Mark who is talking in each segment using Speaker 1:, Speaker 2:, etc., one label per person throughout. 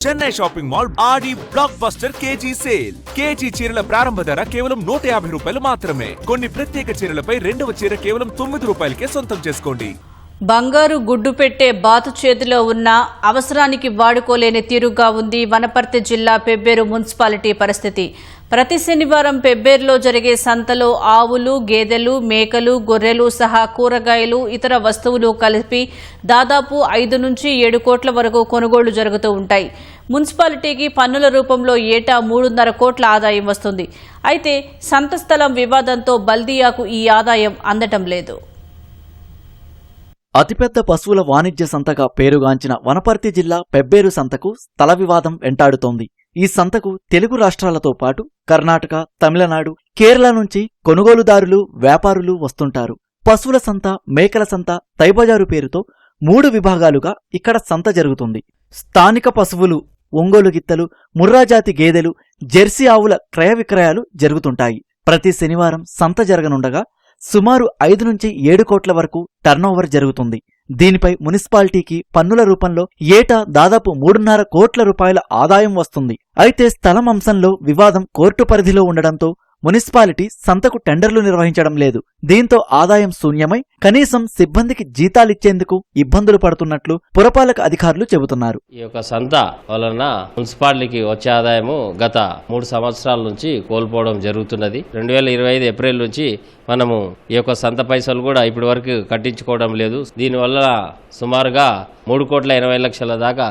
Speaker 1: Chennai shopping mall Aadi blockbuster KG sale. KG చీరల ప్రారంభ ధర కేవలం 150 రూపాయలు మాత్రమే. కొన్ని ప్రత్యేక చీరలపై రెండవ చీర కేవలం 9 రూపాయలకే సొంతం చేసుకోండి.
Speaker 2: బంగారు గుడ్డు పెట్టే బాతు చేతిలో ఉన్న అవసరానికి వాడుకోలేని తీరుగా ఉంది వనపర్తి జిల్లా పెబ్బేరు మున్సిపాలిటీ పరిస్థితి. ప్రతి శనివారం పెబ్బేరులో జరిగే సంతలో ఆవులు, గేదెలు, మేకలు, గొర్రెలు సహా కూరగాయలు, ఇతర వస్తువులు కలిపి దాదాపు 5 నుంచి 7 కోట్ల వరకు కొనుగోళ్లు జరుగుతూ ఉంటాయి. మున్సిపాలిటీకి పన్నుల రూపంలో ఏటా 3.5 కోట్ల ఆదాయం వస్తుంది. అయితే సంత స్థలం వివాదంతో బల్దియాకు ఈ ఆదాయం అందటం లేదు.
Speaker 3: అతిపెద్ద పశువుల వాణిజ్య సంతగా పేరుగాంచిన వనపర్తి జిల్లా పెబ్బేరు సంతకు స్థల వివాదం వెంటాడుతోంది. ఈ సంతకు తెలుగు రాష్ట్రాలతో పాటు కర్ణాటక, తమిళనాడు, కేరళ నుంచి కొనుగోలుదారులు, వ్యాపారులు వస్తుంటారు. పశువుల సంత, మేకల సంత, తైబజారు పేరుతో 3 విభాగాలుగా ఇక్కడ సంత జరుగుతుంది. స్థానిక పశువులు, ఒంగోలు గిత్తలు, ముర్రాజాతి గేదెలు, జెర్సీ ఆవుల క్రయ విక్రయాలు జరుగుతుంటాయి. ప్రతి శనివారం సంత జరగనుండగా సుమారు 5 నుంచి 7 కోట్ల వరకు టర్నోవర్ జరుగుతుంది. దీనిపై మున్సిపాలిటీకి పన్నుల రూపంలో ఏటా దాదాపు 3.5 కోట్ల రూపాయల ఆదాయం వస్తుంది. అయితే స్థలం అంశంలో వివాదం కోర్టు పరిధిలో ఉండడంతో మున్సిపాలిటీ సంతకు టెండర్లు నిర్వహించడం లేదు. దీంతో ఆదాయం శూన్యమై కనీసం సిబ్బందికి జీతాలిచ్చేందుకు ఇబ్బందులు పడుతున్నట్లు పురపాలక అధికారులు చెబుతున్నారు.
Speaker 4: ఈ యొక్క సంత వలన మున్సిపాలిటీకి వచ్చే ఆదాయము గత 3 సంవత్సరాల నుంచి కోల్పోవడం జరుగుతున్నది. 2025 ఏప్రిల్ నుంచి మనము ఈ యొక్క సంత పైసలు కూడా ఇప్పటి వరకు కట్టించుకోవడం లేదు. దీనివల్ల సుమారుగా 3,80,00,000 దాకా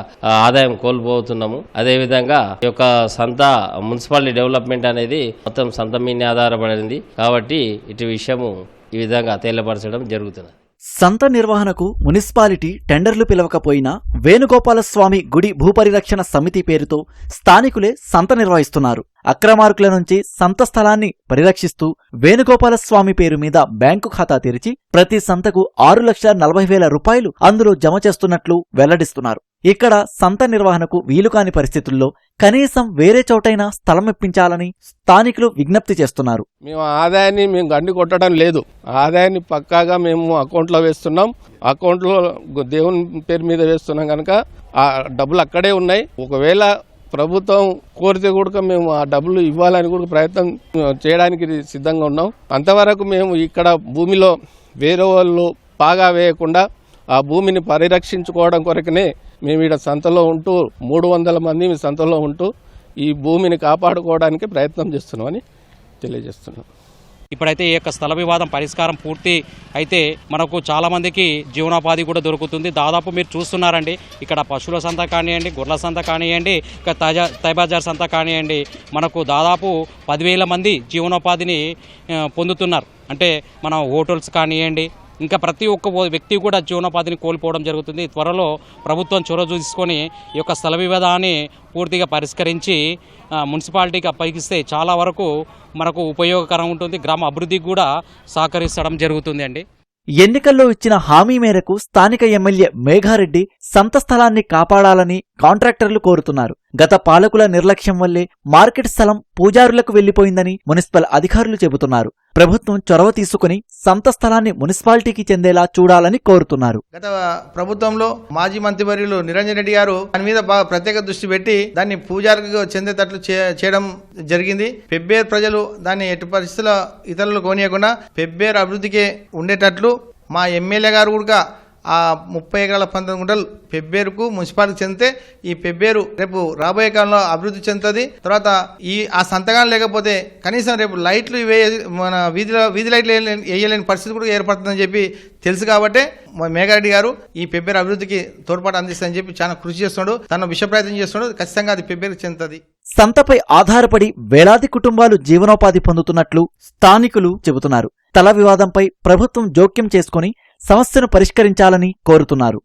Speaker 4: ఆదాయం కోల్పోతున్నాము. అదేవిధంగా ఈ యొక్క సంత మున్సిపాలిటీ డెవలప్మెంట్ అనేది మొత్తం సంత మీదనే ఆధారపడింది కాబట్టి ఇటు విషయము ఈ విధంగా తేలిపరచడం జరుగుతున్నది.
Speaker 3: సంత నిర్వహణకు మున్సిపాలిటీ టెండర్లు పిలవకపోయినా వేణుగోపాలస్వామి గుడి భూపరిరక్షణ సమితి పేరుతో స్థానికులే సంత నిర్వహిస్తున్నారు. అక్రమార్కుల నుంచి సంత స్థలాన్ని పరిరక్షిస్తూ వేణుగోపాలస్వామి పేరు మీద బ్యాంకు ఖాతా తెరిచి ప్రతి సంతకు 6,40,000 రూపాయలు అందులో జమ చేస్తున్నట్లు వెల్లడిస్తున్నారు. ఇక్కడ సంత నిర్వహణకు వీలుకాని పరిస్థితుల్లో కనీసం వేరే చోటైనా స్థలం ఇప్పించాలని స్థానికులు విజ్ఞప్తి చేస్తున్నారు.
Speaker 5: మేము ఆదాయాన్ని గండి కొట్టడం లేదు. ఆదాయాన్ని పక్కాగా మేము అకౌంట్లో వేస్తున్నాం. అకౌంట్లో దేవుని పేరు మీద వేస్తున్నాం కనుక ఆ డబ్బులు అక్కడే ఉన్నాయి. ఒకవేళ ప్రభుత్వం కోరితే కూడా మేము ఆ డబ్బులు ఇవ్వాలని కూడా ప్రయత్నం చేయడానికి సిద్ధంగా ఉన్నాం. అంతవరకు మేము ఇక్కడ భూమిలో వేరే వాళ్ళు పాగా వేయకుండా ఆ భూమిని పరిరక్షించుకోవడం కొరకనే మేము ఇక్కడ సంతలో ఉంటూ 300 మంది సంతలో ఉంటూ ఈ భూమిని కాపాడుకోవడానికి ప్రయత్నం చేస్తున్నామని తెలియజేస్తున్నాం.
Speaker 6: ఇప్పుడైతే ఈ యొక్క స్థల వివాదం పరిష్కారం పూర్తి అయితే మనకు చాలామందికి జీవనోపాధి కూడా దొరుకుతుంది. దాదాపు మీరు చూస్తున్నారండి, ఇక్కడ పశువుల సంత కానివ్వండి, గొర్రెల సంత కానివ్వండి, ఇక తైబజార్ సంత కానివ్వండి, మనకు దాదాపు 10,000 మంది జీవనోపాధిని పొందుతున్నారు. అంటే మన హోటల్స్ కానివ్వండి, ఇంకా ప్రతి ఒక్క వ్యక్తి కూడా జీవనోపాధిని కోల్పోవడం జరుగుతుంది. త్వరలో ప్రభుత్వం చొరవ తీసుకొని ఈ యొక్క స్థల వివాదాన్ని పూర్తిగా పరిష్కరించి మున్సిపాలిటీకి అప్పగిస్తే చాలా వరకు మనకు ఉపయోగకరంగా ఉంటుంది. గ్రామ అభివృద్ధికి కూడా సహకరించడం జరుగుతుంది అండి.
Speaker 3: ఎన్నికల్లో ఇచ్చిన హామీ మేరకు స్థానిక ఎమ్మెల్యే మేఘారెడ్డి సంత స్థలాన్ని కాపాడాలని కాంట్రాక్టర్లు కోరుతున్నారు. గత పాలకుల నిర్లక్ష్యం వల్లే మార్కెట్ స్థలం పూజారులకు వెళ్లిపోయిందని మున్సిపల్ అధికారులు చెబుతున్నారు. ప్రభుత్వం చొరవ తీసుకుని సంత స్థలాన్ని మున్సిపాలిటీకి చెందేలా చూడాలని కోరుతున్నారు.
Speaker 7: గత ప్రభుత్వంలో మాజీ మంత్రివర్యులు నిరంజన్ రెడ్డి గారు దాని మీద ప్రత్యేక దృష్టి పెట్టి దాన్ని పూజారులకు చెందేటట్లు చేయడం జరిగింది. పెబ్బేరు ప్రజలు దాన్ని ఎట్టి పరిస్థితుల్లో ఇతరులు కోనియకుండా పెబ్బేరు అభివృద్ధికి ఉండేటట్లు మా ఎమ్మెల్యే గారు కూడా ఆ 30 ఎకరాల 19 గుంటలు పెబ్బేరుకు మున్సిపాలిటీకి చెందితే ఈ పెబ్బేరు రేపు రాబోయే కాలంలో అభివృద్ధి చెందుతుంది. తర్వాత ఆ సంతకాలు లేకపోతే కనీసం రేపు లైట్లు మన వీధి లైట్లు వేయలేని పరిస్థితి కూడా ఏర్పడుతుందని చెప్పి తెలుసు. కాబట్టి మేఘారెడ్డి గారు ఈ పెబ్బేరు అభివృద్ధికి తోడ్పాటు అందిస్తారని చెప్పి చాలా కృషి చేస్తున్నాడు. తను విష ప్రయత్నం చేస్తున్నాడు. ఖచ్చితంగా అది పెబ్బేరుకు చెందుతుంది.
Speaker 3: సంతపై ఆధారపడి వేలాది కుటుంబాలు జీవనోపాధి పొందుతున్నట్లు స్థానికులు చెబుతున్నారు. స్థల వివాదంపై ప్రభుత్వం జోక్యం చేసుకుని సమస్యను పరిష్కరించాలని కోరుతున్నారు.